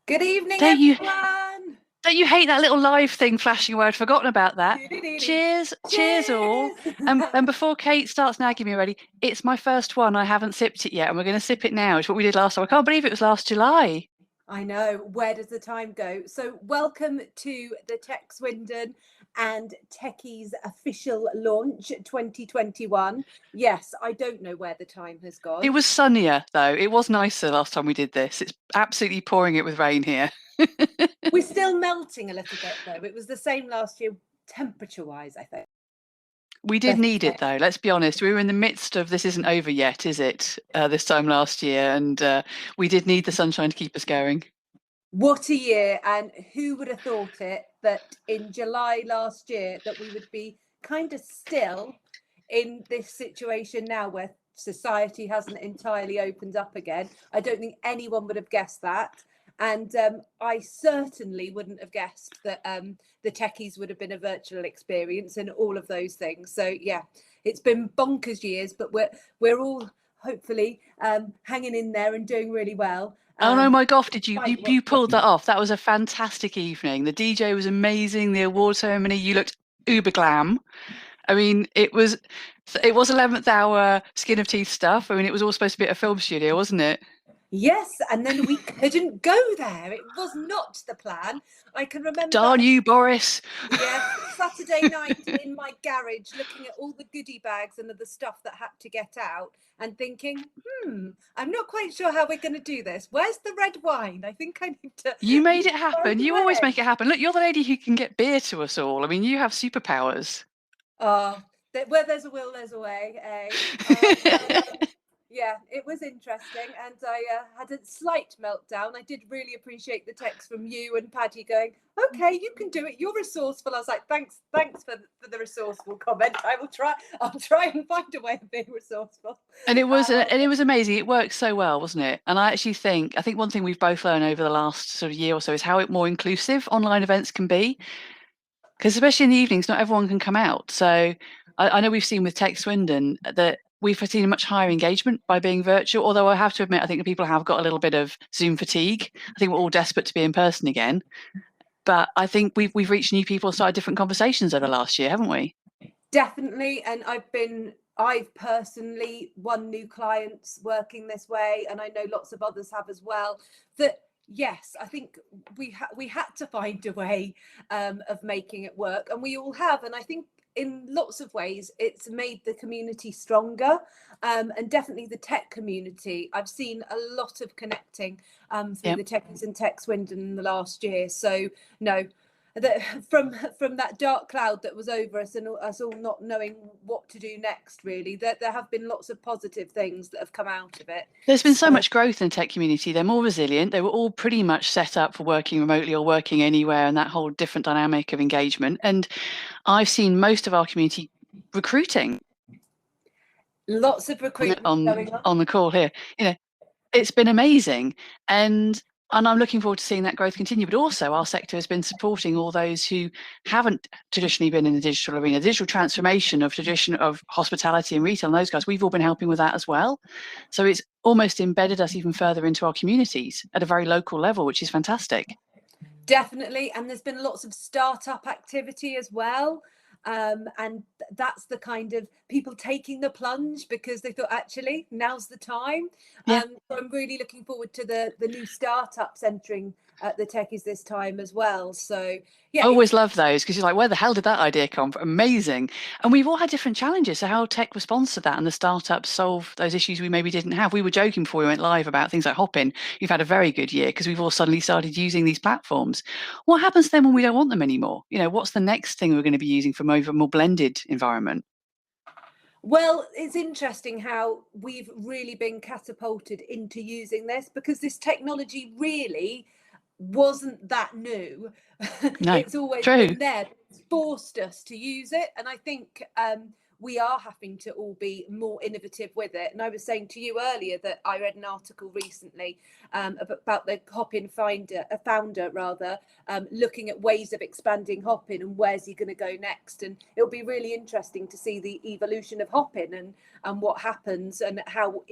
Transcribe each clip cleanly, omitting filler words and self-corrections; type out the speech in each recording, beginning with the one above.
Good evening, Don't you everyone. don't you hate that little live thing flashing away? I'd forgotten about that. Doo-doo-doo-doo. Cheers all. Cheers. And before Kate starts nagging me already, it's my first one. I haven't sipped it yet, and we're going to sip it now. It's what we did last time. I can't believe it was last July. I know, where does the time go? So welcome to the TechSwindon and Techies official launch 2021. Yes, I don't know where the time has It gone. was sunnier though. It was nicer last time we did this. It's absolutely pouring it with rain here. We're still melting a little bit though. It was the same last year temperature-wise, I think. We did need it though. Let's be honest. We were in the midst of this isn't over yet, is it? This time last year, and we did need the sunshine to keep us going. What a year, and who would have thought it that in July last year that we would be kind of still in this situation now where society hasn't entirely opened up again. I don't think anyone would have guessed that. And I certainly wouldn't have guessed that the techies would have been a virtual experience and all of those things. So yeah, it's been bonkers years, but we're all hopefully hanging in there and doing really well. Oh no, my gosh, did you pulled that off? That was a fantastic evening. The DJ was amazing. The award ceremony, you looked uber glam. I mean, it was 11th hour skin of teeth stuff. I mean, it was all supposed to be at a film studio, wasn't it? Yes, and then we couldn't go there. It was not the plan. I can remember. Darn you, Boris. Yes, Saturday night in my garage, looking at all the goodie bags and the stuff that had to get out, and thinking, I'm not quite sure how we're going to do this. Where's the red wine? I think I need to. You made it happen. You always make it happen. Look, you're the lady who can get beer to us all. I mean, you have superpowers. Where there's a will, there's a way. Eh? Yeah, it was interesting, and I had a slight meltdown. I did really appreciate the text from you and Paddy going, "Okay, you can do it. You're resourceful." I was like, "Thanks for the resourceful comment. I'll try and find a way of being resourceful." And it was amazing. It worked so well, wasn't it? And I think one thing we've both learned over the last sort of year or so is how more inclusive online events can be. Because especially in the evenings, not everyone can come out. So I know we've seen with TechSwindon that we've seen a much higher engagement by being virtual. Although I have to admit, I think the people have got a little bit of Zoom fatigue. I think we're all desperate to be in person again. But I think we've reached new people, started different conversations over the last year, haven't we? Definitely, and I've personally won new clients working this way, and I know lots of others have as well. That yes, I think we had to find a way of making it work, and we all have. And I think in lots of ways it's made the community stronger, and definitely the tech community. I've seen a lot of connecting through the Techies and TechSwindon in the last year. So no. From that dark cloud that was over us and us all not knowing what to do next, really, there have been lots of positive things that have come out of it. There's been so much growth in the tech community. They're more resilient. They were all pretty much set up for working remotely or working anywhere, and that whole different dynamic of engagement. And I've seen most of our community recruiting. Lots of recruitment going on the call here. It's been amazing. And I'm looking forward to seeing that growth continue. But also, our sector has been supporting all those who haven't traditionally been in the digital arena, digital transformation of hospitality and retail, and those guys. We've all been helping with that as well. So it's almost embedded us even further into our communities at a very local level, which is fantastic. Definitely. And there's been lots of startup activity as well. And that's the kind of people taking the plunge because they thought, actually, now's the time. So I'm really looking forward to the new startups entering the Techies this time as well. So yeah, I always love those because you're like, where the hell did that idea come from? Amazing. And we've all had different challenges. So how tech responds to that and the startups solve those issues we maybe didn't have. We were joking before we went live about things like Hopin. You've had a very good year because we've all suddenly started using these platforms. What happens then when we don't want them anymore? What's the next thing we're going to be using from over a more blended environment? Well, it's interesting how we've really been catapulted into using this because this technology really wasn't that new. No, It's always true. been there. It's forced us to use it. And I think we are having to all be more innovative with it. And I was saying to you earlier that I read an article recently about the Hopin founder looking at ways of expanding Hopin and where's he going to go next. And it'll be really interesting to see the evolution of Hopin and what happens and how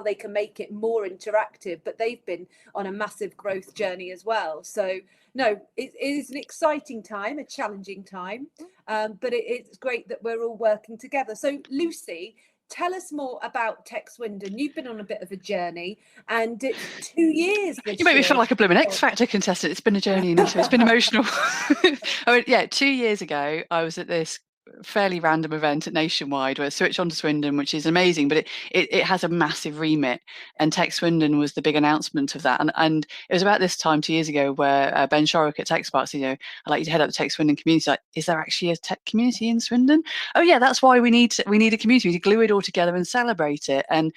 they can make it more interactive. But they've been on a massive growth journey as well. So no, it is an exciting time, a challenging time, but it's great that we're all working together. So Lucy, tell us more about TechSwindon. You've been on a bit of a journey, and it's 2 years this year. You make me feel like a blooming X Factor contestant. It's been a journey, Anita. It's been emotional. I mean, yeah, 2 years ago, I was at this fairly random event at Nationwide where Switch on to Swindon, which is amazing, but it has a massive remit, and TechSwindon was the big announcement of that. And it was about this time 2 years ago where Ben Shorrock at TechSparks, you know, I'd like you to head up the TechSwindon community. Like, is there actually a tech community in Swindon? Oh yeah, that's why we need a community to glue it all together and celebrate it. And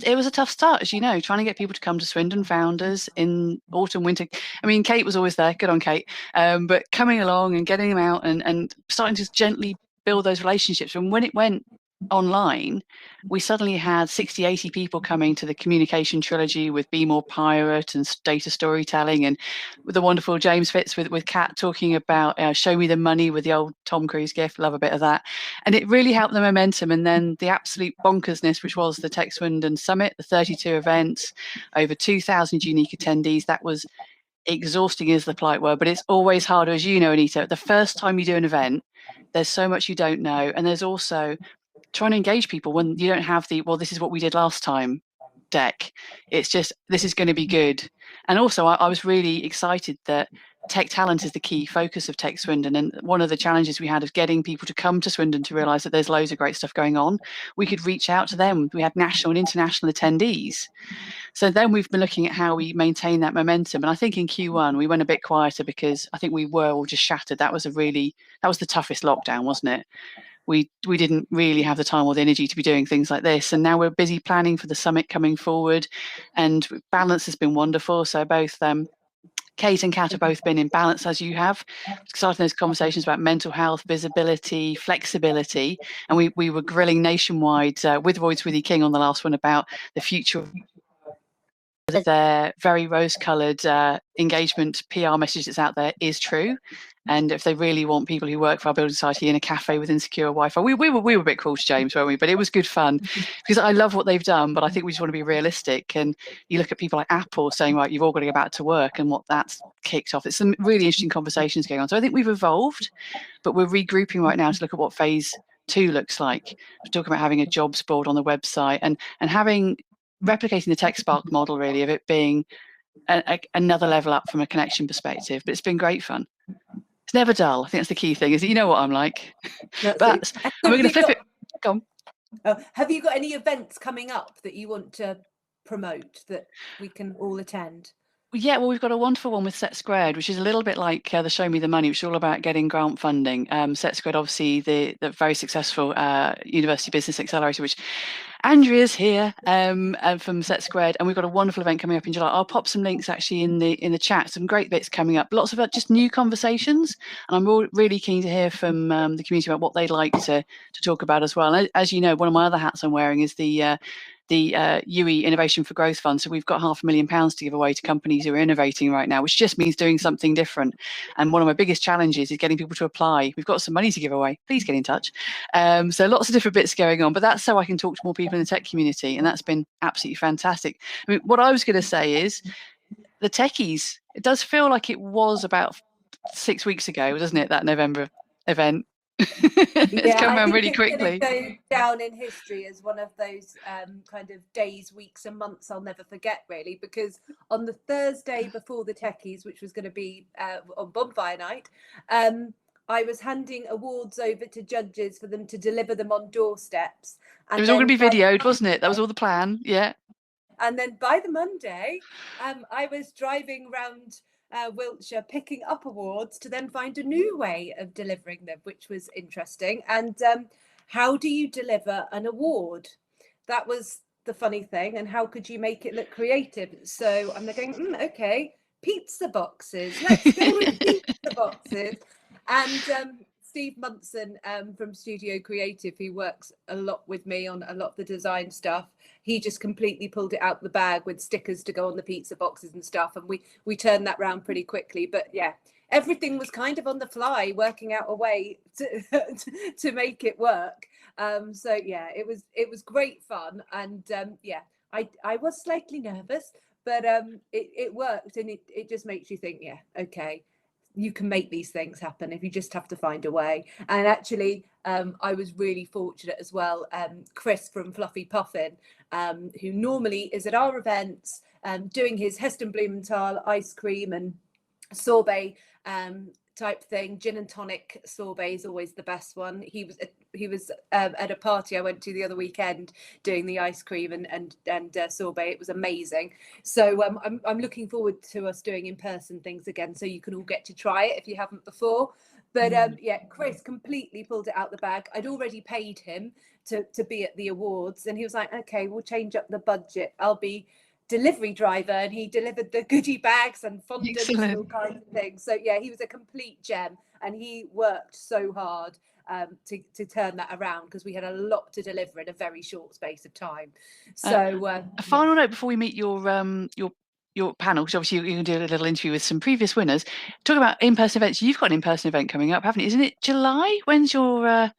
it was a tough start, as you know, trying to get people to come to Swindon, founders in autumn, winter. I mean, Kate was always there, good on Kate, but coming along and getting them out and starting to gently build those relationships. And when it went online, we suddenly had 60, 80 people coming to the communication trilogy with Be More Pirate and data storytelling, and with the wonderful James Fitz with Kat talking about Show Me the Money with the old Tom Cruise gift. Love a bit of that. And it really helped the momentum. And then the absolute bonkersness, which was the TechSwindon Summit, the 32 events, over 2,000 unique attendees. That was exhausting is the polite word, but it's always harder, as you know, Anita. The first time you do an event, there's so much you don't know. And there's also trying to engage people when you don't have the, well, this is what we did last time deck. It's just, this is going to be good. And also I was really excited that tech talent is the key focus of TechSwindon. And one of the challenges we had is getting people to come to Swindon to realise that there's loads of great stuff going on. We could reach out to them. We had national and international attendees. So then we've been looking at how we maintain that momentum. And I think in Q1, we went a bit quieter because I think we were all just shattered. That was the toughest lockdown, wasn't it? We didn't really have the time or the energy to be doing things like this. And now we're busy planning for the summit coming forward. And balance has been wonderful. So both Kate and Kat have both been in balance, as you have, starting those conversations about mental health, visibility, flexibility. And we were grilling Nationwide with Roy Swithy King on the last one about the future of their very rose-coloured engagement PR message that's out there is true. And if they really want people who work for our building society in a cafe with insecure Wi-Fi, we were a bit cruel to James, weren't we? But it was good fun because I love what they've done, but I think we just want to be realistic. And you look at people like Apple saying, right, you've all got to go back to work, and what that's kicked off. It's some really interesting conversations going on. So I think we've evolved, but we're regrouping right now to look at what phase 2 looks like. We're talking about having a jobs board on the website and replicating the TechSpark model, really, of it being another level up from a connection perspective. But it's been great fun. It's never dull. I think that's the key thing, is that you know what I'm like. And we're going to flip it. Go on. Have you got any events coming up that you want to promote that we can all attend? Yeah, well, we've got a wonderful one with Set Squared, which is a little bit like the Show Me the Money, which is all about getting grant funding. Set Squared, obviously, the very successful University Business Accelerator, which Andrea's here from Set Squared, and we've got a wonderful event coming up in July. I'll pop some links actually in the chat. Some great bits coming up. Lots of just new conversations, and I'm really keen to hear from the community about what they'd like to talk about as well. And as you know, one of my other hats I'm wearing is the UE Innovation for Growth Fund. So we've got £500,000 to give away to companies who are innovating right now, which just means doing something different. And one of my biggest challenges is getting people to apply. We've got some money to give away. Please get in touch. So lots of different bits going on, but that's so I can talk to more people in the tech community. And that's been absolutely fantastic. I mean, what I was going to say is the Techies, it does feel like it was about 6 weeks ago, doesn't it, that November event? It's come around really quickly. Go down in history as one of those kind of days, weeks and months I'll never forget, really, because on the Thursday before the Techies, which was going to be on bonfire night, I was handing awards over to judges for them to deliver them on doorsteps. And it was all going to be videoed, wasn't it? That was all the plan. Yeah. And then by the Monday, I was driving around Wiltshire picking up awards to then find a new way of delivering them, which was interesting. And how do you deliver an award? That was the funny thing. And how could you make it look creative? So I'm going, okay, pizza boxes. Let's go with pizza boxes. And Steve Munson from Studio Creative, who works a lot with me on a lot of the design stuff. He just completely pulled it out the bag with stickers to go on the pizza boxes and stuff, and we turned that round pretty quickly. But yeah, everything was kind of on the fly, working out a way to make it work. So yeah, it was great fun, and yeah, I was slightly nervous, but it worked, and it just makes you think, yeah, okay, you can make these things happen if you just have to find a way. And actually, I was really fortunate as well. Chris from Fluffy Puffin, who normally is at our events, doing his Heston Blumenthal ice cream and sorbet type thing. Gin and tonic sorbet is always the best one. He was at a party I went to the other weekend doing the ice cream and sorbet. It was amazing. So I'm looking forward to us doing in-person things again, so you can all get to try it if you haven't before. But yeah, Chris completely pulled it out the bag. I'd already paid him to be at the awards, and he was like, okay, we'll change up the budget. I'll be delivery driver, and he delivered the goodie bags and fondants and all kinds of things. So yeah, he was a complete gem, and he worked so hard to turn that around, because we had a lot to deliver in a very short space of time. So a final note before we meet your panel, because obviously you're going to do a little interview with some previous winners. Talk about in-person events. You've got an in-person event coming up, haven't you? Isn't it July? When's your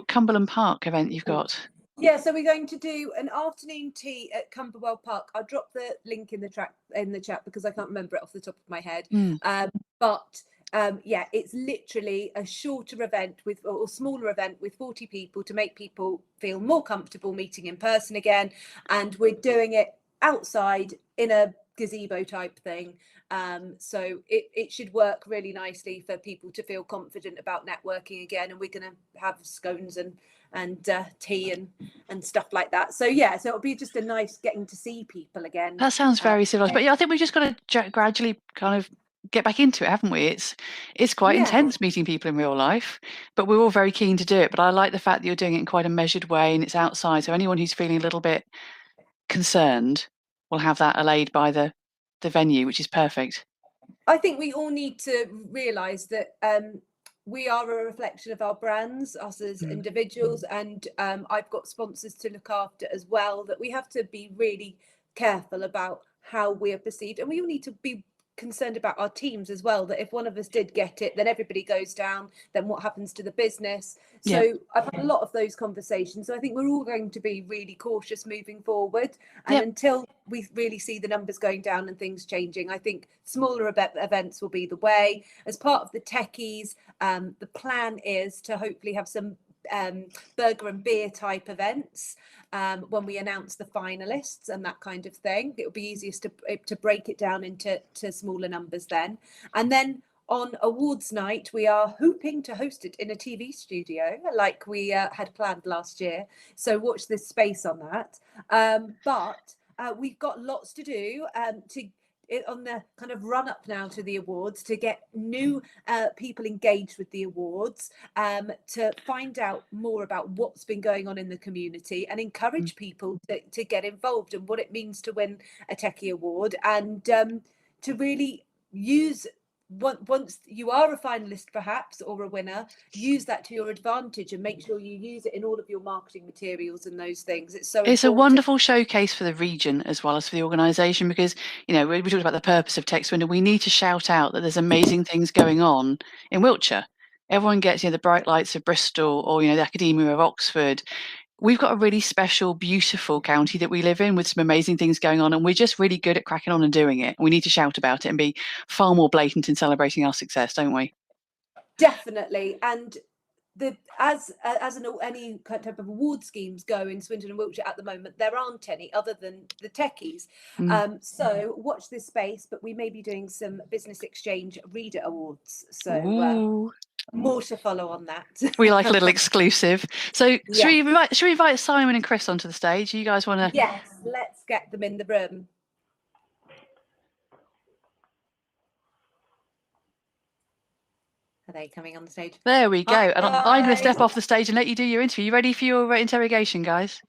Cumberland Park event you've got? Yeah, so we're going to do an afternoon tea at Camberwell Park. I'll drop the link in the chat because I can't remember it off the top of my head. But yeah, it's literally a shorter event or smaller event with 40 people to make people feel more comfortable meeting in person again. And we're doing it outside in a gazebo type thing. So it should work really nicely for people to feel confident about networking again. And we're going to have scones and tea and stuff like that. So yeah, so it'll be just a nice getting to see people again. That sounds very civilized. But yeah, I think we've just got to gradually kind of get back into it, haven't we? It's quite intense meeting people in real life, but we're all very keen to do it. But I like the fact that you're doing it in quite a measured way, and it's outside, so anyone who's feeling a little bit concerned will have that allayed by the venue, which is perfect. I think we all need to realise that we are a reflection of our brands, us as individuals, and I've got sponsors to look after as well, that we have to be really careful about how we are perceived, and we all need to be concerned about our teams as well, that if one of us did get it, then everybody goes down, then what happens to the business? So I've had a lot of those conversations. So I think we're all going to be really cautious moving forward, and until we really see the numbers going down and things changing, I think smaller events will be the way. As part of the Techies, the plan is to hopefully have some burger and beer type events when we announce the finalists and that kind of thing. It'll be easiest to break it down into smaller numbers then. And then on awards night, we are hoping to host it in a TV studio like we had planned last year. So watch this space on that. But we've got lots to do on the kind of run up now to the awards, to get new people engaged with the awards, to find out more about what's been going on in the community, and encourage people to get involved and what it means to win a Techie Award, and to really use, once you are a finalist perhaps or a winner, use that to your advantage and make sure you use it in all of your marketing materials and those things. It's a wonderful showcase for the region as well as for the organisation, because we talked about the purpose of TechSwindon. We need to shout out that there's amazing things going on in Wiltshire. Everyone gets the bright lights of Bristol or the Academia of Oxford. We've got a really special, beautiful county that we live in with some amazing things going on, and we're just really good at cracking on and doing it. We need to shout about it and be far more blatant in celebrating our success, don't we? Definitely. And as any type of award schemes go in Swindon and Wiltshire at the moment, there aren't any other than the Techies. So watch this space, but we may be doing some business exchange reader awards. So more to follow on that. We like a little exclusive. So should we invite Simon and Chris onto the stage? You guys want to? Yes, let's get them in the room. Are they coming on the stage? There we go. And I'm going to step off the stage and let you do your interview. You ready for your interrogation, guys?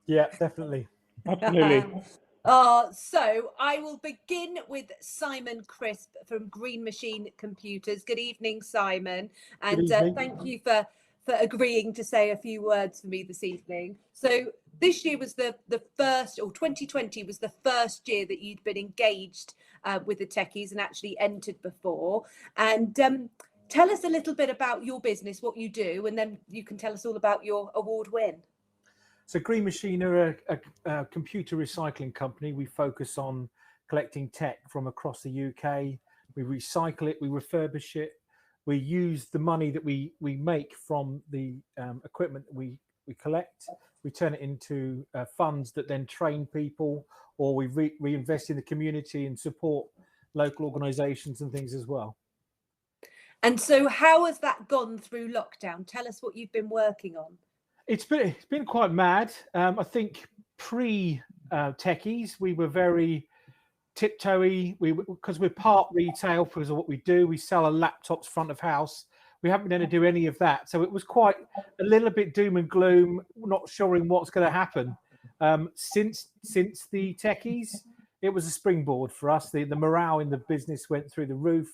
Yeah, definitely. Absolutely. So I will begin with Simon Crisp from Green Machine Computers. Good evening, Simon, and thank you for agreeing to say a few words for me this evening. So this year was the first, or 2020 was the first year that you'd been engaged with the Techies and actually entered before. And tell us a little bit about your business, what you do, and then you can tell us all about your award win. So Green Machine are a computer recycling company. We focus on collecting tech from across the UK. We recycle it, we refurbish it. We use the money that we make from the equipment that we collect. We turn it into funds that then train people, or we reinvest in the community and support local organisations and things as well. And so how has that gone through lockdown? Tell us what you've been working on. It's been quite mad. I think pre-Techies, we were very tiptoey. Because we're part retail because of what we do. We sell our laptops front of house. We haven't been able to do any of that. So it was quite a little bit doom and gloom, not sure what's going to happen. Since the Techies, it was a springboard for us. The morale in the business went through the roof.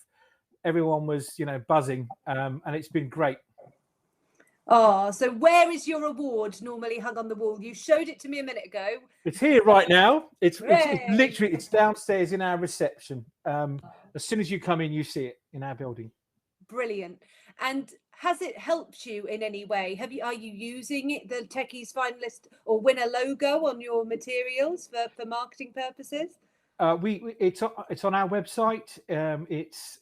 Everyone was, buzzing, and it's been great. Oh, so where is your award normally hung on the wall? You showed it to me a minute ago. It's here right now. It's literally, it's downstairs in our reception. As soon as you come in, you see it in our building. Brilliant. And has it helped you in any way? Are you using it, the Techies finalist or winner logo on your materials for marketing purposes? It's on our website.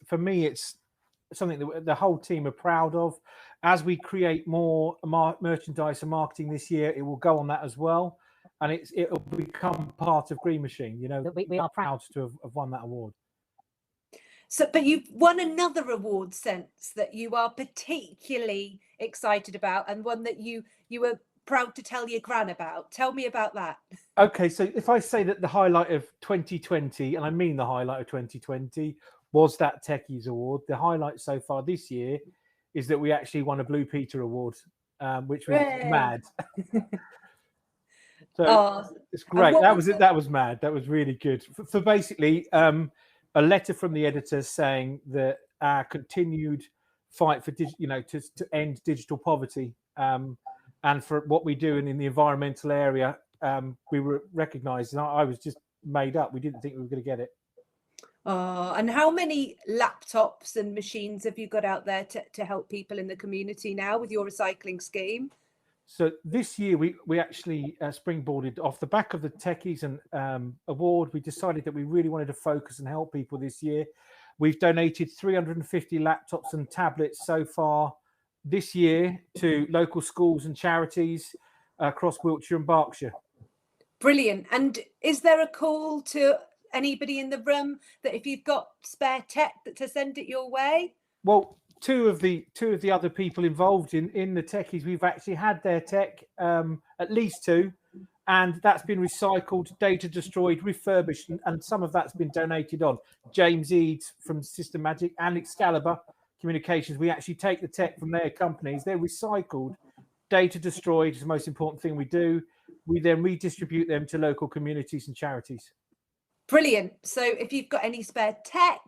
For me, it's something that the whole team are proud of. As we create more merchandise and marketing this year, it will go on that as well, and it'll become part of Green Machine. We are proud to have won that award. So, but you've won another award since that you are particularly excited about, and one that you were proud to tell your gran about. Tell me about that. Okay, so if I say that the highlight of 2020, and I mean the highlight of 2020, was that Techies Award, the highlight so far this year is that we actually won a Blue Peter Award, which was mad. So it's great. That was mad. That was really good. For basically a letter from the editor saying that our continued fight for to end digital poverty and for what we do in the environmental area, we were recognised, and I was just made up. We didn't think we were going to get it. And how many laptops and machines have you got out there to help people in the community now with your recycling scheme? So this year we actually springboarded off the back of the Techies and award. We decided that we really wanted to focus and help people this year. We've donated 350 laptops and tablets so far this year to local schools and charities across Wiltshire and Berkshire. Brilliant. And is there a call to anybody in the room that if you've got spare tech to send it your way? Well, two of the other people involved in the Techies, we've actually had their tech, at least two, and that's been recycled, data destroyed, refurbished, and some of that's been donated on. James Eads from System Magic and Excalibur Communications, we actually take the tech from their companies, they're recycled, data destroyed is the most important thing we do. We then redistribute them to local communities and charities. Brilliant. So if you've got any spare tech,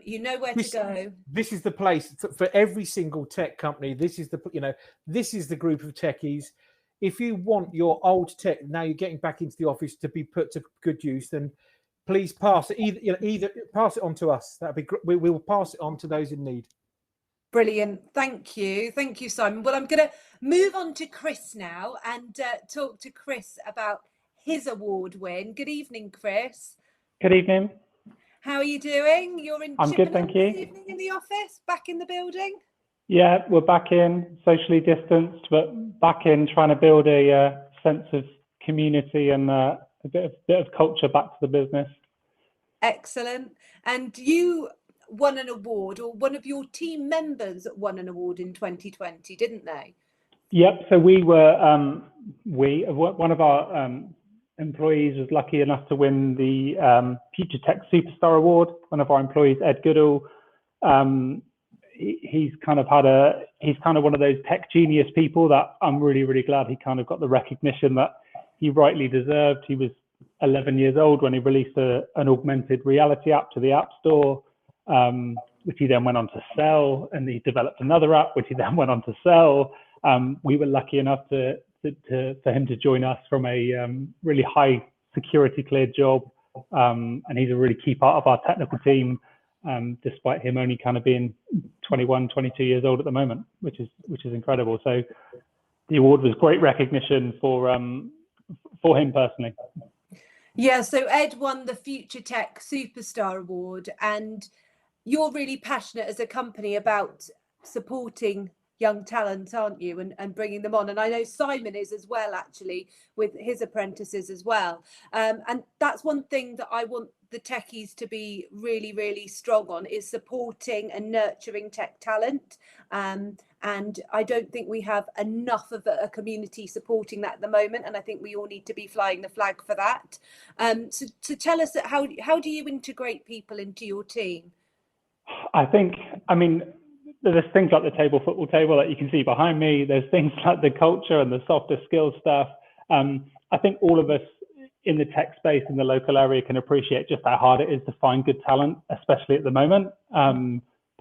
you know where to go. This is the place for every single tech company. This is the group of techies. If you want your old tech, now you're getting back into the office, to be put to good use, then please pass it. Either pass it on to us. That'd be great. We will pass it on to those in need. Brilliant. Thank you, Simon. Well, I'm going to move on to Chris now and talk to Chris about his award win. Good evening, Chris. Good evening. How are you doing? You're in. I'm good, thank you. This evening in the office, back in the building. Yeah, we're back in, socially distanced, but back in, trying to build a sense of community and a bit of culture back to the business. Excellent. And you won an award, or one of your team members won an award in 2020, didn't they? Yep. So we were one of our employees was lucky enough to win the Future Tech Superstar Award. One of our employees, Ed Goodall, he's kind of one of those tech genius people that I'm really, really glad he kind of got the recognition that he rightly deserved. He was 11 years old when he released an augmented reality app to the App Store, which he then went on to sell, and he developed another app, which he then went on to sell. We were lucky enough for him to join us from a really high security cleared job, and he's a really key part of our technical team, despite him only kind of being 21, 22 years old at the moment, which is incredible. So the award was great recognition for him personally. Yeah, so Ed won the Future Tech Superstar Award, and you're really passionate as a company about supporting young talent, aren't you, and bringing them on. And I know Simon is as well, actually, with his apprentices as well. And that's one thing that I want the techies to be really, really strong on, is supporting and nurturing tech talent. And I don't think we have enough of a community supporting that at the moment. And I think we all need to be flying the flag for that. So tell us that how do you integrate people into your team? I mean, there's things like the football table that you can see behind me. There's things like the culture and the softer skills stuff. I think all of us in the tech space in the local area can appreciate just how hard it is to find good talent, especially at the moment.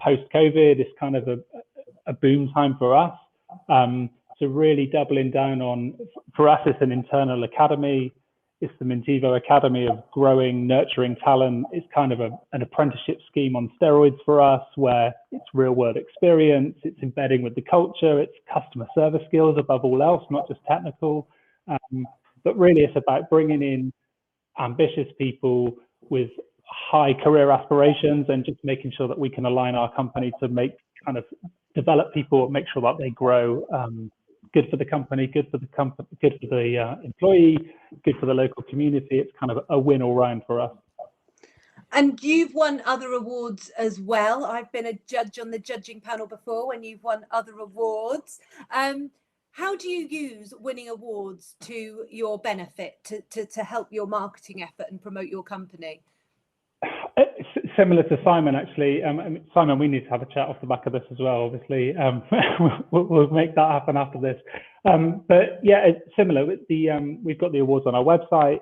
Post-COVID, it's kind of a boom time for us. So really doubling down on, for us, it's an internal academy. It's the Mintivo Academy of growing, nurturing talent. It's kind of an apprenticeship scheme on steroids for us, where it's real world experience, it's embedding with the culture, it's customer service skills above all else, not just technical. But really it's about bringing in ambitious people with high career aspirations and just making sure that we can align our company to develop people, make sure that they grow. Good for the company, good for the employee, good for the local community. It's kind of a win all round for us. And you've won other awards as well. I've been a judge on the judging panel before when you've won other awards. How do you use winning awards to your benefit to help your marketing effort and promote your company? Similar to Simon, actually. Simon, we need to have a chat off the back of this as well, obviously. We'll make that happen after this. But yeah, it's similar. We've got the awards on our website.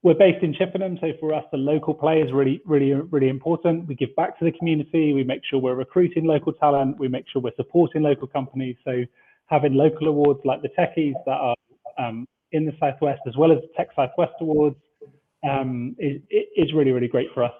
We're based in Chippenham, so for us, the local play is really, really, really important. We give back to the community. We make sure we're recruiting local talent. We make sure we're supporting local companies. So having local awards like the Techies that are in the Southwest, as well as the Tech Southwest Awards, is really, really great for us.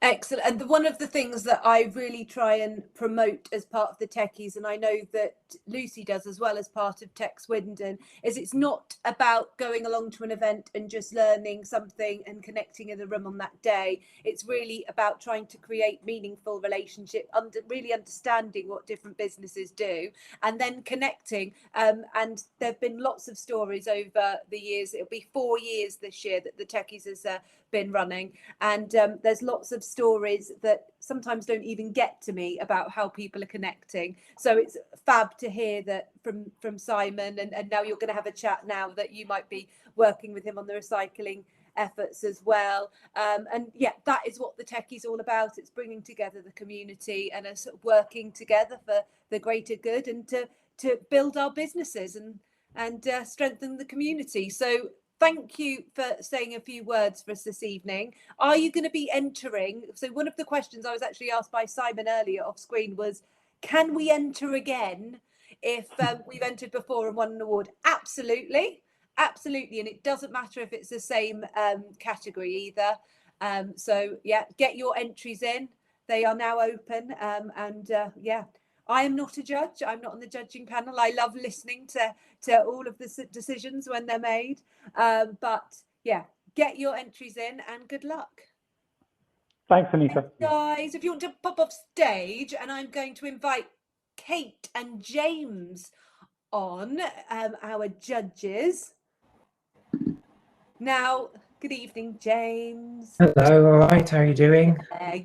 Excellent. And one of the things that I really try and promote as part of the Techies, and I know that Lucy does as well as part of TechSwindon, is it's not about going along to an event and just learning something and connecting in the room on that day. It's really about trying to create meaningful relationship, really understanding what different businesses do, and then connecting. And there have been lots of stories over the years. It'll be 4 years this year that the Techies has been running, and there's lots of stories that sometimes don't even get to me about how people are connecting. So it's fab to hear that from Simon, and now you're going to have a chat now that you might be working with him on the recycling efforts as well. And yeah, that is what the Techies is all about. It's bringing together the community and us working together for the greater good, and to build our businesses and strengthen the community. So thank you for saying a few words for us this evening. Are you going to be entering? So one of the questions I was actually asked by Simon earlier off screen was, can we enter again if we've entered before and won an award? Absolutely. Absolutely. And it doesn't matter if it's the same category either. So yeah, get your entries in. They are now open. Yeah, I am not a judge. I'm not on the judging panel. I love listening to all of the decisions when they're made. But yeah, get your entries in and good luck. Thanks, Anita. Thanks, guys, if you want to pop off stage, and I'm going to invite Kate and James on, our judges. Now, good evening, James. Hello, all right, how are you doing?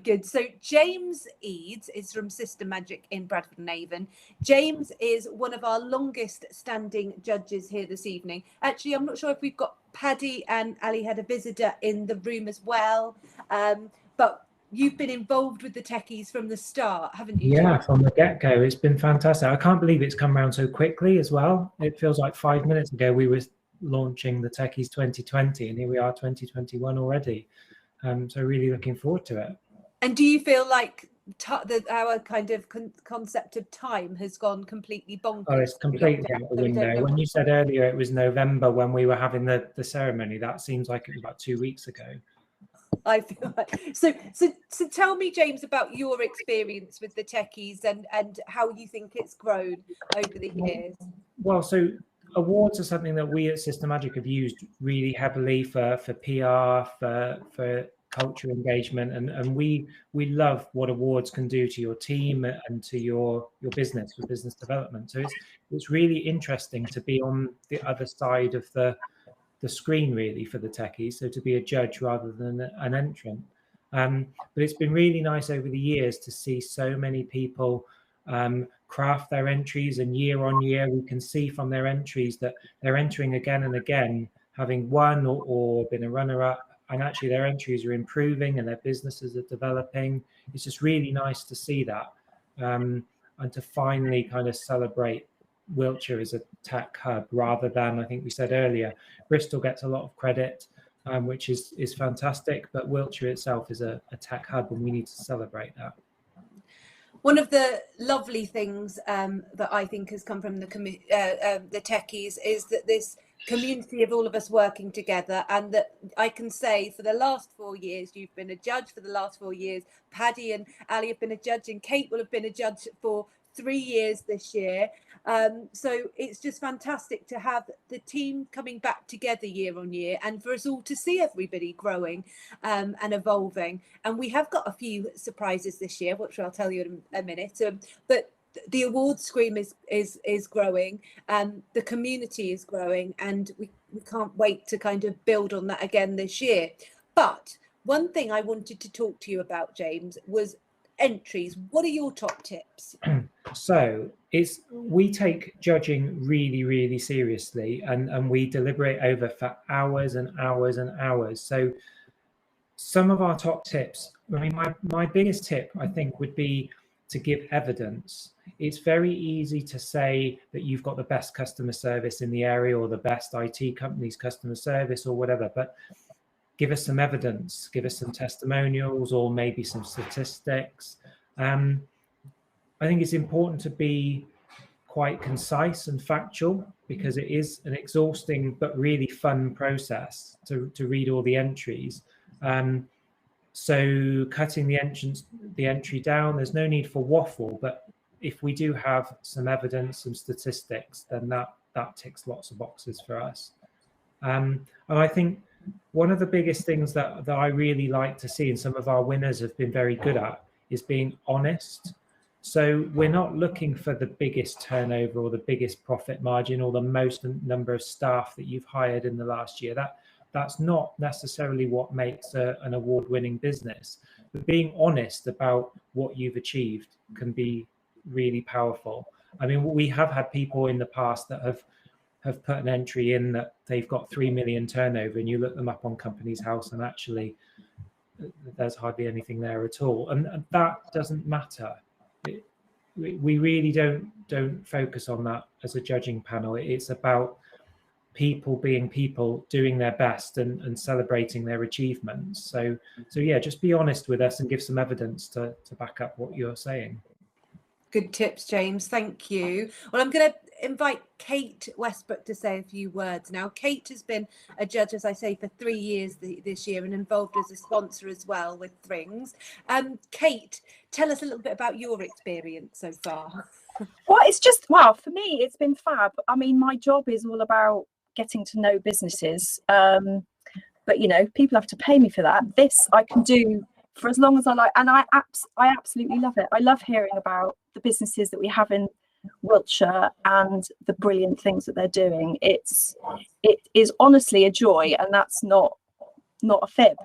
Good. So James Eads is from System Magic in Bradford and Avon. James is one of our longest standing judges here this evening. Actually, I'm not sure if we've got Paddy and Ali had a visitor in the room as well. But you've been involved with the Techies from the start, haven't you? Yeah, James? from the get-go. It's been fantastic. I can't believe it's come around so quickly as well. It feels like 5 minutes ago we were launching the Techies 2020, and here we are 2021 already. So really looking forward to it. And do you feel like our kind of concept of time has gone completely bonkers? Oh, it's completely out the window. When you said earlier it was November when we were having the ceremony, that seems like it was about 2 weeks ago. I feel like so tell me, James, about your experience with the Techies and how you think it's grown over the years. Well, so awards are something that we at Systemagic have used really heavily for PR, for culture engagement, and we love what awards can do to your team and to your business, for business development. So it's really interesting to be on the other side of the screen, really, for the Techies, so to be a judge rather than an entrant. But it's been really nice over the years to see so many people craft their entries, and year on year we can see from their entries that they're entering again and again, having won or been a runner-up, and actually their entries are improving and their businesses are developing. It's just really nice to see that, and to finally kind of celebrate Wiltshire as a tech hub, rather than, I think we said earlier, Bristol gets a lot of credit, which is fantastic, but Wiltshire itself is a tech hub, and we need to celebrate that. One of the lovely things that I think has come from the Techies is that this community of all of us working together, and that I can say for the last 4 years, you've been a judge for the last 4 years, Paddy and Ali have been a judge, and Kate will have been a judge for 3 years this year. So it's just fantastic to have the team coming back together year on year, and for us all to see everybody growing and evolving. And we have got a few surprises this year, which I'll tell you in a minute. But the award stream is growing, and the community is growing, and we can't wait to kind of build on that again this year. But one thing I wanted to talk to you about, James, was entries. What are your top tips? So we take judging really, really seriously, and we deliberate over for hours and hours and hours. So some of our top tips, I mean, my biggest tip, I think, would be to give evidence. It's very easy to say that you've got the best customer service in the area, or the best IT company's customer service, or whatever, but give us some evidence, give us some testimonials, or maybe some statistics. I think it's important to be quite concise and factual, because it is an exhausting but really fun process to read all the entries. So cutting the entry down, there's no need for waffle, but if we do have some evidence, some statistics, then that ticks lots of boxes for us. And I think one of the biggest things that I really like to see, and some of our winners have been very good at, is being honest. So we're not looking for the biggest turnover or the biggest profit margin or the most number of staff that you've hired in the last year. That's not necessarily what makes an award-winning business. But being honest about what you've achieved can be really powerful. I mean, we have had people in the past that have put an entry in that they've got 3 million turnover, and you look them up on Companies House, and actually there's hardly anything there at all. And that doesn't matter. We really don't focus on that as a judging panel. It's about people being people, doing their best, and celebrating their achievements. So yeah, just be honest with us and give some evidence to back up what you're saying. Good tips, James. Thank you. Well, I'm going to invite Kate Westbrook to say a few words now. Kate has been a judge, as I say, for 3 years this year, and involved as a sponsor as well with Things. Kate, tell us a little bit about your experience so far. Well, it's just, wow, for me, it's been fab. I mean, my job is all about getting to know businesses. But, you know, people have to pay me for that. This I can do for as long as I like, and I absolutely love it. I love hearing about the businesses that we have in Wiltshire and the brilliant things that they're doing. It is honestly a joy, and that's not a fib.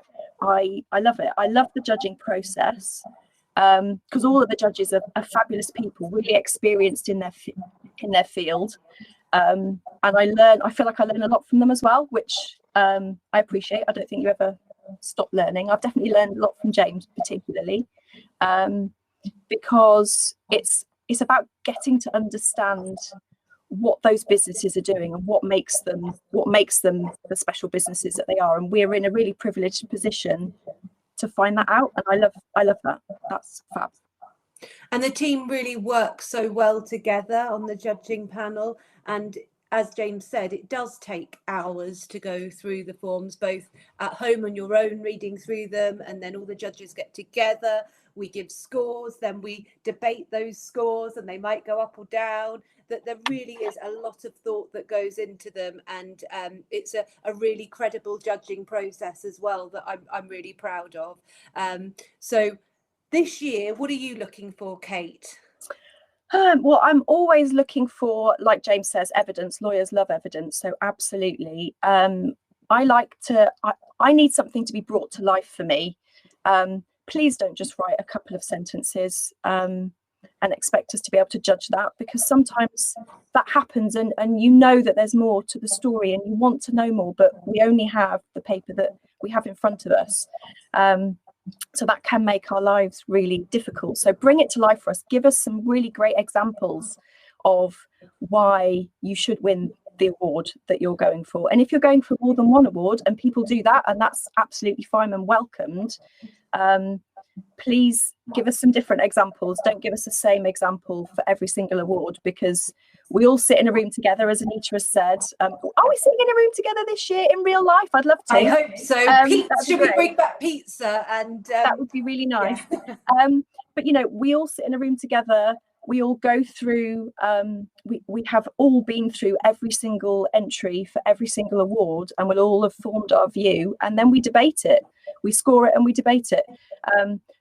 I love it. I love the judging process, because all of the judges are fabulous people, really experienced in their field, and I feel like I learn a lot from them as well, which I appreciate. I don't think you ever stop learning. I've definitely learned a lot from James, particularly, because it's about getting to understand what those businesses are doing and what makes them the special businesses that they are. And we're in a really privileged position to find that out. And I love that. That's fab. And the team really works so well together on the judging panel. And as James said, it does take hours to go through the forms, both at home on your own, reading through them, and then all the judges get together. We give scores, then we debate those scores, and they might go up or down. That there really is a lot of thought that goes into them, and it's a really credible judging process as well that I'm really proud of. So this year, what are you looking for, Kate? Well, I'm always looking for, like James says, evidence. Lawyers love evidence, so absolutely. I need something to be brought to life for me. Please don't just write a couple of sentences and expect us to be able to judge that, because sometimes that happens and you know that there's more to the story and you want to know more, but we only have the paper that we have in front of us. So that can make our lives really difficult. So bring it to life for us. Give us some really great examples of why you should win the award that you're going for. And if you're going for more than one award, and people do that, and that's absolutely fine and welcomed, please give us some different examples. Don't give us the same example for every single award, because we all sit in a room together, as Anita has said. Are we sitting in a room together this year in real life? I'd love to. I hope so. Should we bring back pizza? And that would be really nice. Yeah. But you know, we all sit in a room together. We all go through, we have all been through every single entry for every single award, and we'll all have formed our view, and then we debate it. We score it and we debate it.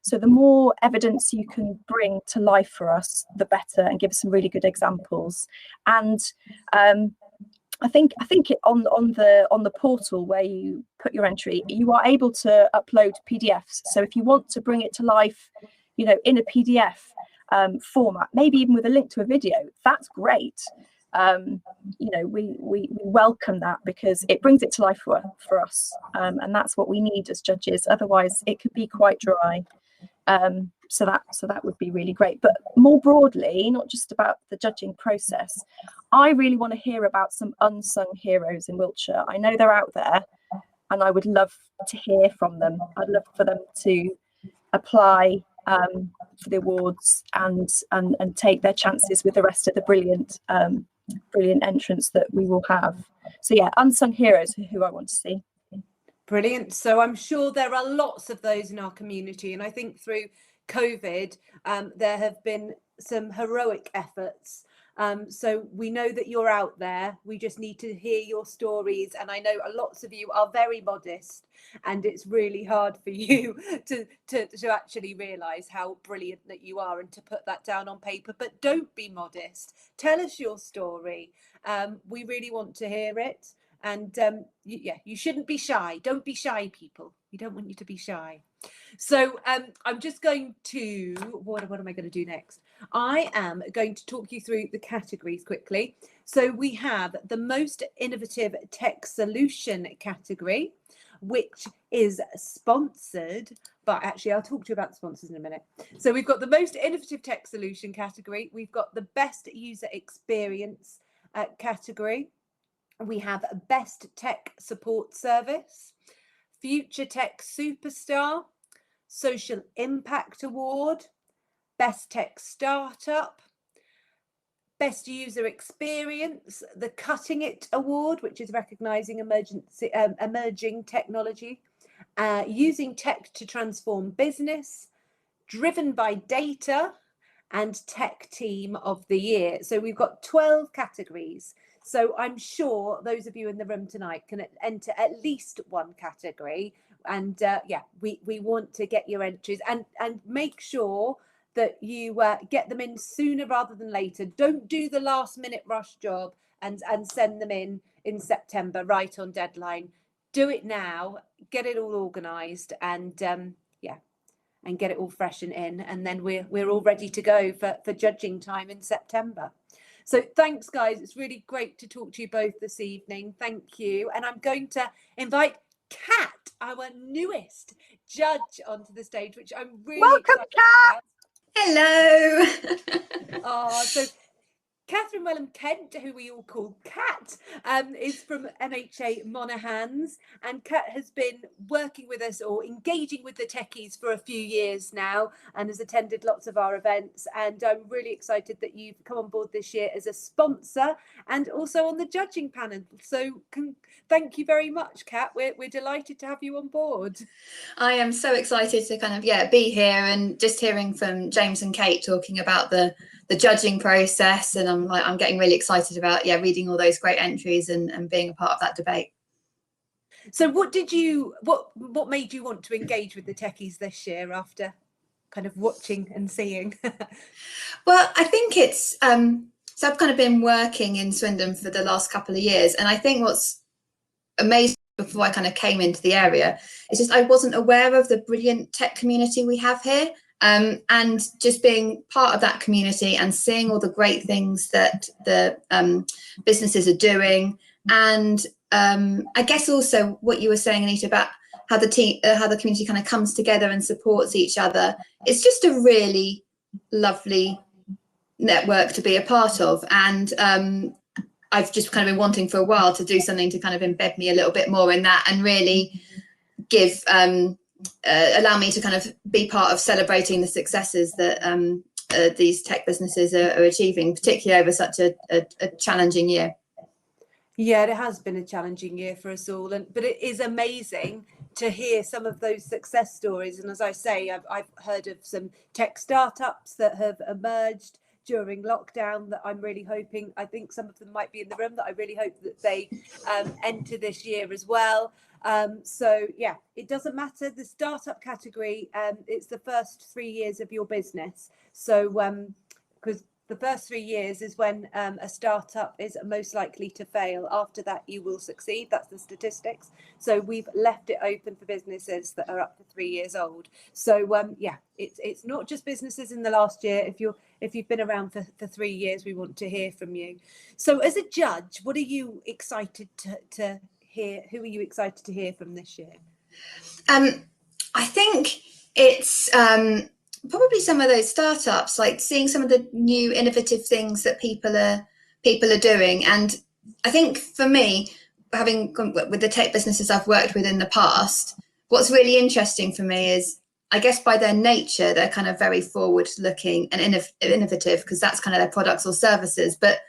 So the more evidence you can bring to life for us, the better, and give us some really good examples. And I think on the portal where you put your entry, you are able to upload PDFs. So if you want to bring it to life, you know, in a PDF format, maybe even with a link to a video, that's great. You know, we welcome that, because it brings it to life for us, and that's what we need as judges. Otherwise it could be quite dry. So that would be really great. But more broadly, not just about the judging process, I really want to hear about some unsung heroes in Wiltshire. I know they're out there, and I would love to hear from them. I'd love for them to apply for the awards and take their chances with the rest of the brilliant entrants that we will have. So yeah, unsung heroes who I want to see. Brilliant. So I'm sure there are lots of those in our community, and I think through COVID there have been some heroic efforts. So we know that you're out there. We just need to hear your stories, and I know lots of you are very modest, and it's really hard for you to actually realise how brilliant that you are and to put that down on paper. But don't be modest. Tell us your story. We really want to hear it. And you shouldn't be shy. Don't be shy, people. We don't want you to be shy. So I'm just going to, what am I going to do next? I am going to talk you through the categories quickly. So we have the most innovative tech solution category, which is sponsored, but actually I'll talk to you about the sponsors in a minute. So we've got the most innovative tech solution category. We've got the best user experience category. We have Best Tech Support Service, Future Tech Superstar, Social Impact Award, Best Tech Startup, Best User Experience, the Cutting It Award, which is recognising emerging technology, Using Tech to Transform Business, Driven by Data, and Tech Team of the Year. So we've got 12 categories. So I'm sure those of you in the room tonight can enter at least one category. And we want to get your entries and make sure that you get them in sooner rather than later. Don't do the last minute rush job and send them in September right on deadline. Do it now, get it all organised, and get it all fresh and in, and then we're all ready to go for judging time in September. So thanks, guys. It's really great to talk to you both this evening. Thank you. And I'm going to invite Kat, our newest judge, onto the stage, which I'm really welcome, excited Kat. about. Hello. So Catherine Wellham-Kent, who we all call Kat, is from MHA Monaghan's, and Kat has been working with us or engaging with the Techies for a few years now and has attended lots of our events, and I'm really excited that you've come on board this year as a sponsor and also on the judging panel. So thank you very much, Kat. We're delighted to have you on board. I am so excited to kind of be here, and just hearing from James and Kate talking about the judging process, and I'm getting really excited about reading all those great entries and being a part of that debate. So what made you want to engage with the Techies this year after kind of watching and seeing? Well, I think it's so I've kind of been working in Swindon for the last couple of years, and I think what's amazing before I kind of came into the area is just I wasn't aware of the brilliant tech community we have here. And just being part of that community and seeing all the great things that the businesses are doing, and I guess also what you were saying, Anita, about how the community kind of comes together and supports each other. It's just a really lovely network to be a part of, and I've just kind of been wanting for a while to do something to kind of embed me a little bit more in that and really give allow me to kind of be part of celebrating the successes that these tech businesses are achieving, particularly over such a challenging year. Yeah, it has been a challenging year for us all, but it is amazing to hear some of those success stories. And as I say, I've heard of some tech startups that have emerged during lockdown that I'm really hoping, I think some of them might be in the room, that I really hope that they enter this year as well. So yeah, it doesn't matter the startup category, it's the first 3 years of your business. So because the first 3 years is when a startup is most likely to fail. After that, you will succeed. That's the statistics. So we've left it open for businesses that are up to 3 years old. So yeah, it's not just businesses in the last year. If you've been around for 3 years, we want to hear from you. So as a judge, what are you excited to hear? Who are you excited to hear from this year? I think it's probably some of those startups, like seeing some of the new innovative things that people are doing. And I think for me, having gone with the tech businesses I've worked with in the past, what's really interesting for me is, I guess by their nature, they're kind of very forward looking and innovative, because that's kind of their products or services. But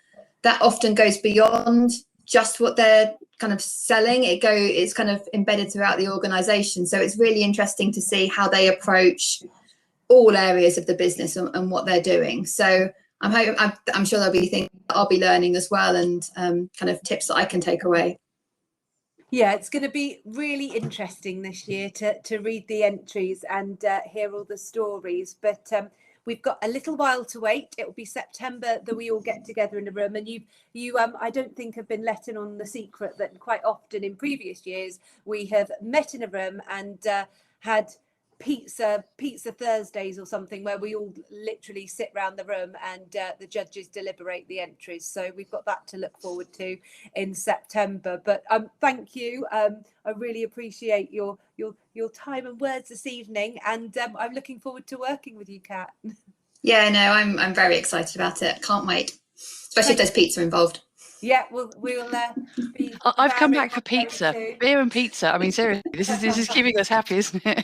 that often goes beyond just what they're kind of selling. It's kind of embedded throughout the organization. So it's really interesting to see how they approach all areas of the business and what they're doing. So I'm sure there'll be things that I'll be learning as well, and kind of tips that I can take away. Yeah, it's going to be really interesting this year to read the entries and hear all the stories. But we've got a little while to wait. It will be September that we all get together in a room. And you I don't think have been letting on the secret that quite often in previous years we have met in a room and had pizza Thursdays or something, where we all literally sit around the room and the judges deliberate the entries. So we've got that to look forward to in September. But thank you. I really appreciate your time and words this evening, and I'm looking forward to working with you, Kat. Yeah, no, I'm very excited about it. Can't wait, especially if there's pizza involved. Yeah, we'll be. I've come back for pizza, beer and pizza. I mean, seriously, this is keeping us happy, isn't it?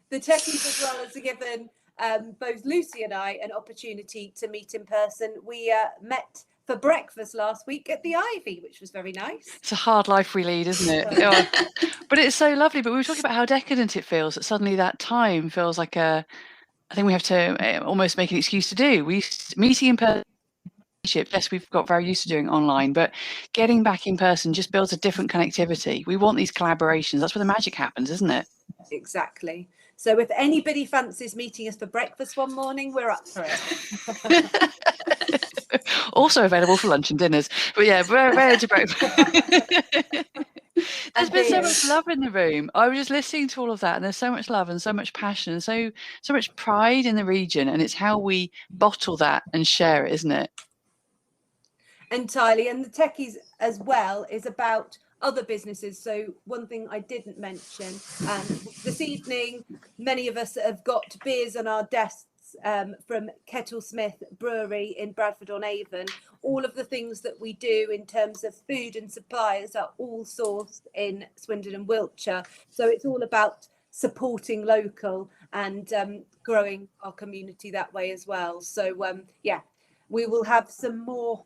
The Techies as well has given both Lucy and I an opportunity to meet in person. We met for breakfast last week at the Ivy, which was very nice. It's a hard life we lead, isn't it? But it's so lovely. But we were talking about how decadent it feels, that suddenly that time feels like I think we have to almost make an excuse to do. Meeting in person, yes, we've got very used to doing online, but getting back in person just builds a different connectivity. We want these collaborations. That's where the magic happens, isn't it? Exactly. So if anybody fancies meeting us for breakfast one morning, we're up for it. Also available for lunch and dinners. But yeah, very into breakfast. There's been so much love in the room. I was just listening to all of that, and there's so much love and so much passion and so much pride in the region, and it's how we bottle that and share it, isn't it? Entirely. And the Techies as well is about other businesses. So one thing I didn't mention, this evening, many of us have got beers on our desks from Kettlesmith Brewery in Bradford-on-Avon. All of the things that we do in terms of food and supplies are all sourced in Swindon and Wiltshire. So it's all about supporting local and growing our community that way as well. So yeah, we will have some more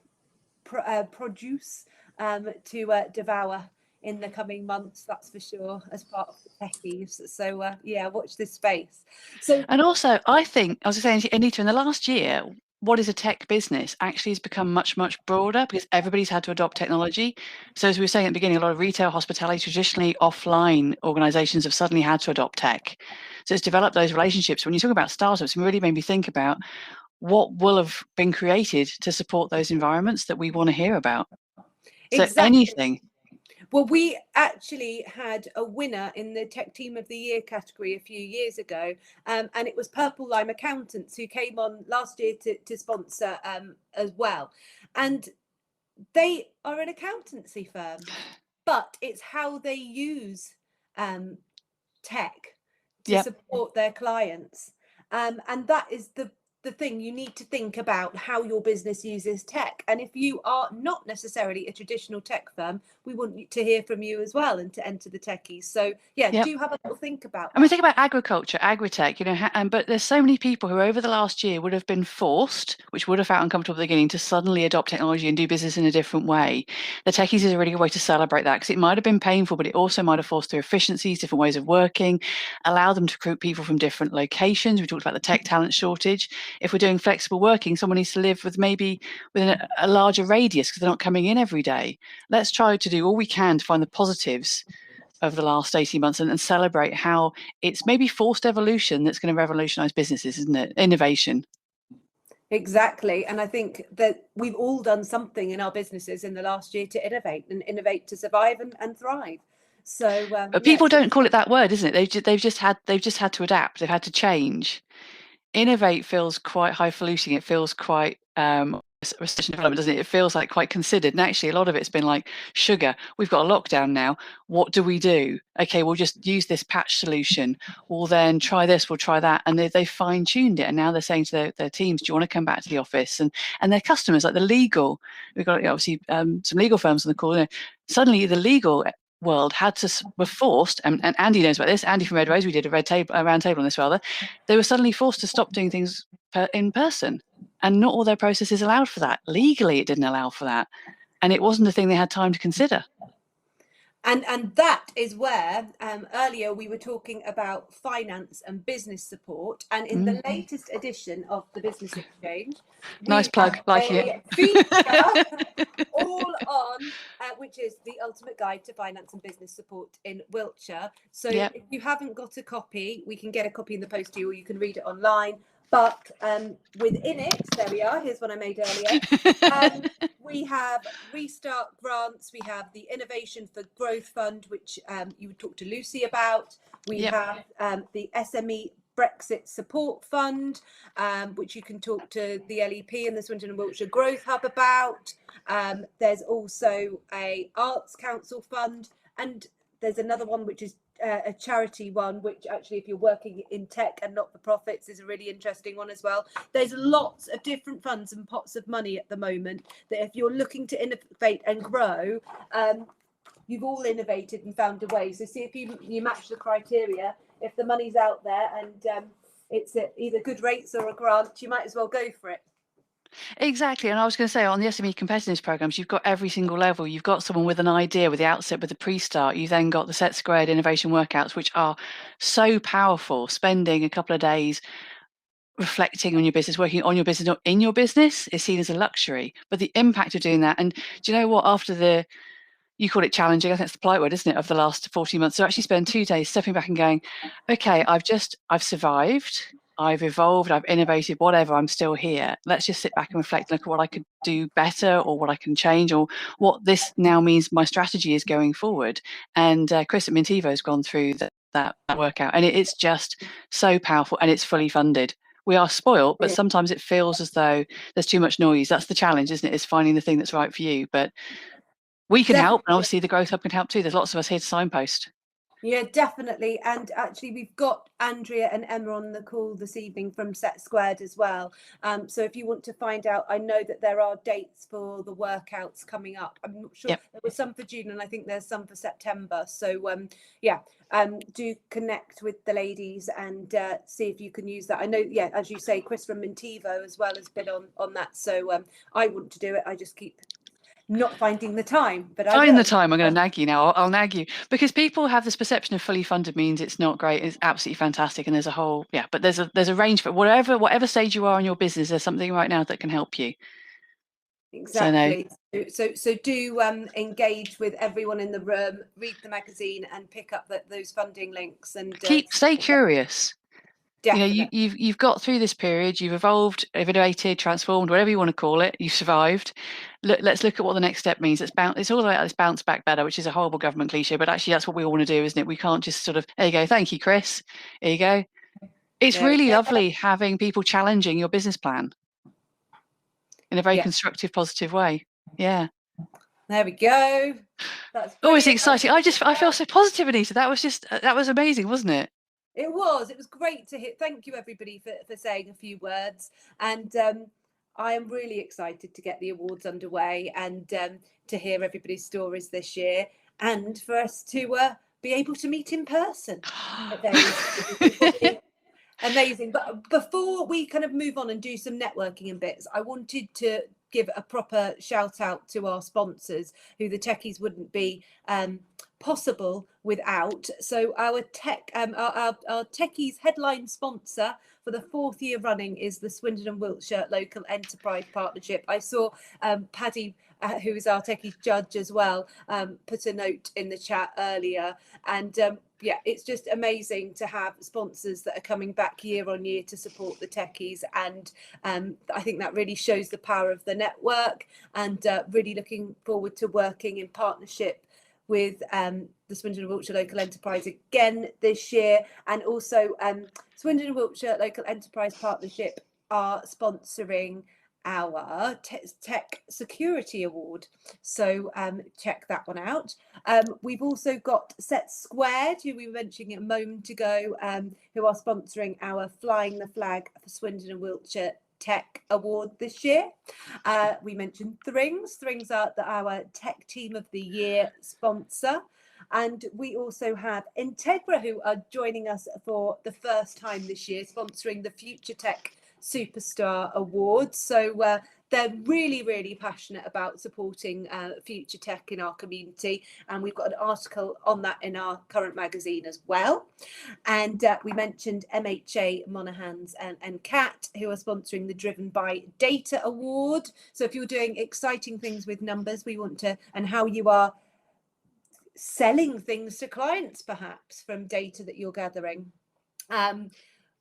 produce to devour in the coming months, that's for sure, as part of the Techies. So yeah, watch this space. So, and also I think, I was saying, Anita, in the last year, what is a tech business actually has become much, much broader because everybody's had to adopt technology. So as we were saying at the beginning, a lot of retail, hospitality, traditionally offline organizations have suddenly had to adopt tech. So it's developed those relationships. When you talk about startups, it really made me think about what will have been created to support those environments that we want to hear about. So exactly. Anything. Well, we actually had a winner in the Tech Team of the Year category a few years ago, and it was Purple Lime Accountants who came on last year to sponsor as well. And they are an accountancy firm, but it's how they use tech to support their clients. And that is the thing. You need to think about how your business uses tech. And if you are not necessarily a traditional tech firm, we want to hear from you as well and to enter the Techies. So yeah, do have a little think about that. I mean, think about agriculture, agri-tech, you know, but there's so many people who over the last year would have been forced, which would have felt uncomfortable at the beginning, to suddenly adopt technology and do business in a different way. The Techies is a really good way to celebrate that, because it might have been painful, but it also might have forced through efficiencies, different ways of working, allow them to recruit people from different locations. We talked about the tech talent shortage. If we're doing flexible working, someone needs to live with maybe within a larger radius because they're not coming in every day. Let's try to do all we can to find the positives of the last 18 months and celebrate how it's maybe forced evolution that's going to revolutionize businesses, isn't it? Innovation. Exactly. And I think that we've all done something in our businesses in the last year to innovate to survive and thrive. So but people don't call it that word, isn't it? They've just had to adapt. They've had to change. Innovate feels quite highfalutin. It feels quite research and development, doesn't it? It feels like quite considered. And actually, a lot of it's been like, sugar, we've got a lockdown now. What do we do? Okay, we'll just use this patch solution. We'll then try this, we'll try that. And they fine-tuned it. And now they're saying to their teams, do you want to come back to the office? And their customers, like the legal, we've got obviously some legal firms on the call. You know, suddenly the legal world were forced, and Andy knows about this. Andy from Red Rose, we did a round table on this rather. They were suddenly forced to stop doing things in person, and not all their processes allowed for that. Legally, it didn't allow for that, and it wasn't a thing they had time to consider. And that is where earlier we were talking about finance and business support. And in the latest edition of the Business Exchange, nice plug, liking it. Feature all on, which is the ultimate guide to finance and business support in Wiltshire. So if you haven't got a copy, we can get a copy in the post to you, or you can read it online. But within it, there we are, here's one I made earlier. We have Restart grants, we have the Innovation for Growth Fund, which you would talk to Lucy about. We have the SME Brexit Support Fund, which you can talk to the LEP and the Swindon and Wiltshire Growth Hub about. There's also a Arts Council Fund, and there's another one which is a charity one, which actually, if you're working in tech and not for profits, is a really interesting one as well. There's lots of different funds and pots of money at the moment that if you're looking to innovate and grow, you've all innovated and found a way. So see if you match the criteria. If the money's out there and it's at either good rates or a grant, you might as well go for it. Exactly. And I was going to say, on the SME competitiveness programs, you've got every single level. You've got someone with an idea with the outset, with the pre-start. You've then got the set squared innovation workouts, which are so powerful. Spending a couple of days reflecting on your business, working on your business, not in your business, is seen as a luxury. But the impact of doing that, and do you know what, after you call it challenging, I think that's the polite word, isn't it, of the last 14 months. So actually spend 2 days stepping back and going, okay, I've survived, I've evolved, I've innovated, whatever, I'm still here. Let's just sit back and reflect, look at what I could do better, or what I can change, or what this now means my strategy is going forward. And Chris at Mintivo has gone through that workout, and it's just so powerful, and it's fully funded. We are spoiled, but sometimes it feels as though there's too much noise. That's the challenge, isn't it? Is finding the thing that's right for you. But we can help, and obviously the Growth Hub can help too. There's lots of us here to signpost. Yeah, definitely. And actually, we've got Andrea and Emma on the call this evening from Set Squared as well. So if you want to find out, I know that there are dates for the workouts coming up. I'm not sure. There was some for June, and I think there's some for September. So do connect with the ladies and see if you can use that. I know, as you say, Chris from Mintivo as well has been on that. So I want to do it. I just keep not finding the time, but I'm going to nag you now. I'll nag you, because people have this perception of fully funded means it's not great. It's absolutely fantastic, and there's a whole but there's a range for whatever stage you are in your business. There's something right now that can help you. Exactly. So do engage with everyone in the room, read the magazine, and pick up those funding links, and stay curious. Definitely. You've got through this period, you've evolved, innovated, transformed, whatever you want to call it. You've survived. Let's look at what the next step means. It's all about this bounce back better, which is a horrible government cliche, but actually that's what we all want to do, isn't it? We can't just sort of, there you go, thank you, Chris. There you go. It's really lovely having people challenging your business plan in a very constructive, positive way. Yeah. There we go. That's always exciting. I feel so positive, Anita. That was amazing, wasn't it? It was great to hear. Thank you everybody for saying a few words, and I am really excited to get the awards underway and to hear everybody's stories this year, and for us to be able to meet in person. Amazing. But before we kind of move on and do some networking and bits, I wanted to give a proper shout out to our sponsors, who the Techies wouldn't be possible without. So our Techies headline sponsor for the 4th year running is the Swindon and Wiltshire Local Enterprise Partnership. I saw Paddy, who is our Techies judge as well, put a note in the chat earlier, and it's just amazing to have sponsors that are coming back year on year to support the Techies, and I think that really shows the power of the network, and really looking forward to working in partnership with the Swindon and Wiltshire Local Enterprise again this year. And also Swindon and Wiltshire Local Enterprise Partnership are sponsoring our Tech Security Award, so check that one out. We've also got Set Squared, who we were mentioning a moment ago, who are sponsoring our Flying the Flag for Swindon and Wiltshire Tech Award this year. We mentioned Thrings are our Tech Team of the Year sponsor, and we also have Integra, who are joining us for the first time this year, sponsoring the Future Tech Superstar Awards. So they're really, really passionate about supporting future tech in our community, and we've got an article on that in our current magazine as well. And we mentioned MHA Monaghan's and Cat, who are sponsoring the Driven by Data Award. So if you're doing exciting things with numbers, we want to, and how you are selling things to clients perhaps from data that you're gathering.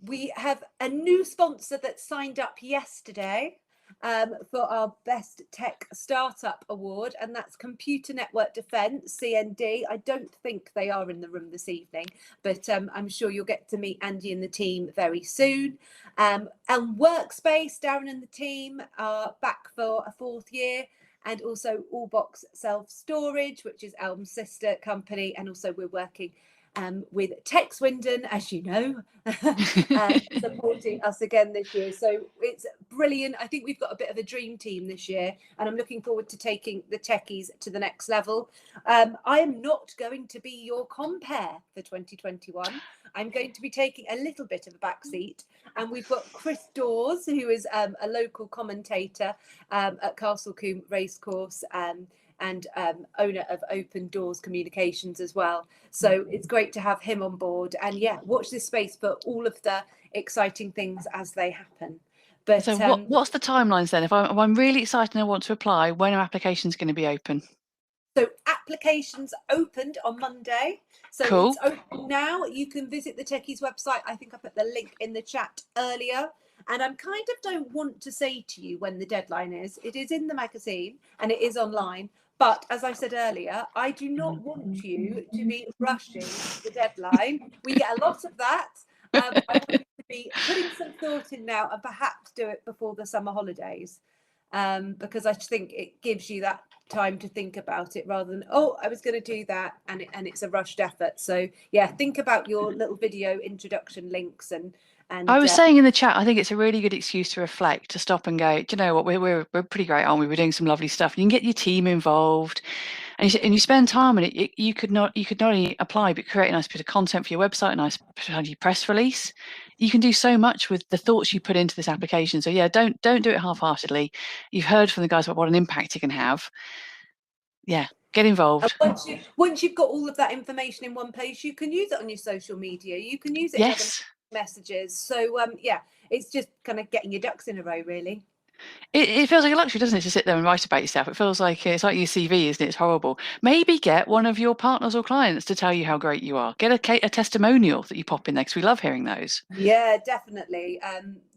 We have a new sponsor that signed up yesterday for our Best Tech Startup Award, and that's Computer Network Defence, CND. I don't think they are in the room this evening, but I'm sure you'll get to meet Andy and the team very soon. And Workspace, Darren and the team are back for a 4th year, and also Allbox Self Storage, which is Elm's sister company, and also we're working with TechSwindon, as you know, supporting us again this year. So it's brilliant. I think we've got a bit of a dream team this year, and I'm looking forward to taking the Techies to the next level. I am not going to be your compere for 2021. I'm going to be taking a little bit of a backseat, and we've got Chris Dawes, who is a local commentator at Castlecombe Racecourse, and owner of Open Doors Communications as well. So it's great to have him on board, and watch this space for all of the exciting things as they happen. But so what's the timelines then? If I'm really excited and I want to apply, when are applications going to be open? So applications opened on Monday. So cool. It's open now. You can visit the Techies website. I think I put the link in the chat earlier. And I kind of don't want to say to you when the deadline is. It is in the magazine and it is online. But as I said earlier, I do not want you to be rushing the deadline. We get a lot of that. I want you to be putting some thought in now and perhaps do it before the summer holidays. because I just think it gives you that time to think about it rather than, oh, I was going to do that, and it's a rushed effort. So yeah, think about your little video introduction links and I was saying in the chat, I think it's a really good excuse to reflect, to stop and go, do you know what, we're pretty great, aren't we? We're doing some lovely stuff. You can get your team involved, and you spend time on it. You could not only apply, but create a nice bit of content for your website, a nice press release. You can do so much with the thoughts you put into this application. So yeah, don't do it half-heartedly. You've heard from the guys about what an impact it can have. Yeah, get involved. Once you've got all of that information in one place, you can use it on your social media. You can use it in other messages. So yeah, it's just kind of getting your ducks in a row, really. It feels like a luxury, doesn't it, to sit there and write about yourself? It feels like it's like your CV, isn't it? It's horrible. Maybe get one of your partners or clients to tell you how great you are. Get a testimonial that you pop in there, because we love hearing those. Yeah, definitely.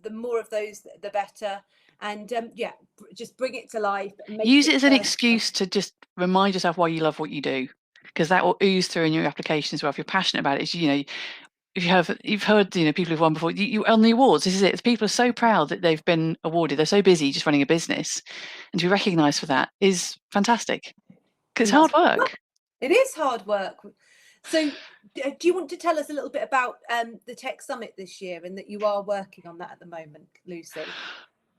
The more of those, the better. And yeah, just bring it to life. Use it as an excuse to just remind yourself why you love what you do, because that will ooze through in your application as well. If you're passionate about it, if you've heard, people who've won before, you on the awards, this is it. People are so proud that they've been awarded. They're so busy just running a business, and to be recognised for that is fantastic, because it's hard work. It is hard work. So do you want to tell us a little bit about the Tech Summit this year, and that you are working on that at the moment, Lucy?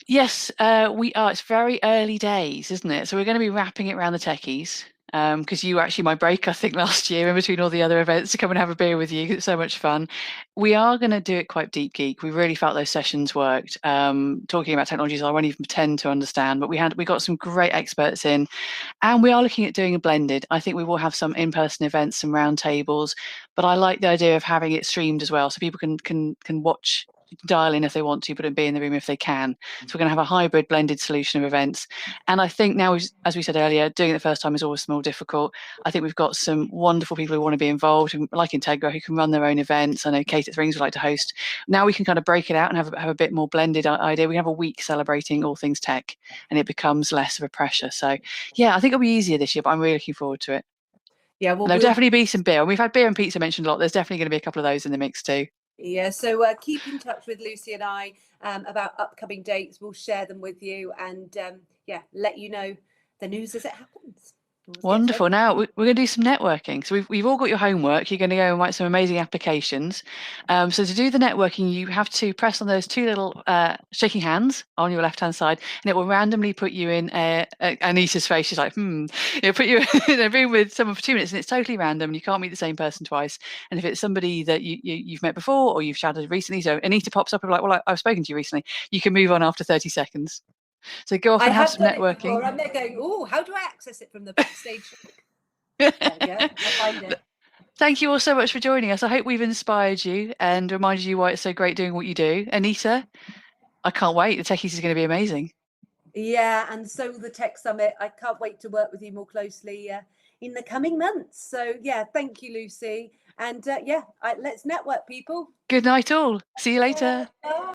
Yes, we are. It's very early days, isn't it? So we're going to be wrapping it around the Techies, because you were actually my break, I think, last year in between all the other events to come and have a beer with you. It's so much fun. We are going to do it quite deep geek. We really felt those sessions worked. Talking about technologies I won't even pretend to understand, but we got some great experts in, and we are looking at doing a blended. I think we will have some in-person events, some roundtables, but I like the idea of having it streamed as well, so people can watch, dial in if they want to, but be in the room if they can. So we're going to have a hybrid blended solution of events. And I think now, as we said earlier, doing it the first time is always more difficult. I think we've got some wonderful people who want to be involved, like Integra, who can run their own events. I know Kate at Things would like to host. Now we can kind of break it out and have a bit more blended idea. We have a week celebrating all things tech, and it becomes less of a pressure. So yeah, I think it'll be easier this year, but I'm really looking forward to it. Yeah, well, there'll definitely be some beer. And we've had beer and pizza mentioned a lot. There's definitely going to be a couple of those in the mix too. Yeah, so keep in touch with Lucy and I about upcoming dates. We'll share them with you, and yeah, let you know the news as it happens. Wonderful. Now we're going to do some networking. So we've all got your homework. You're going to go and write some amazing applications. So to do the networking, you have to press on those two little shaking hands on your left-hand side, and it will randomly put you in Anita's face. She's like, It'll put you in a room with someone for 2 minutes, and it's totally random. And you can't meet the same person twice. And if it's somebody that you've met before or you've chatted recently, so Anita pops up and like, well, I've spoken to you recently, you can move on after 30 seconds. So go off and have some networking. I'm there going, oh, how do I access it from the backstage? There we go. I'll find it. Thank you all so much for joining us. I hope we've inspired you and reminded you why it's so great doing what you do. Anita, I can't wait. The Techies is going to be amazing. Yeah, and so the Tech Summit. I can't wait to work with you more closely in the coming months. So yeah, thank you, Lucy. And yeah, let's network, people. Good night all. See you later. Bye.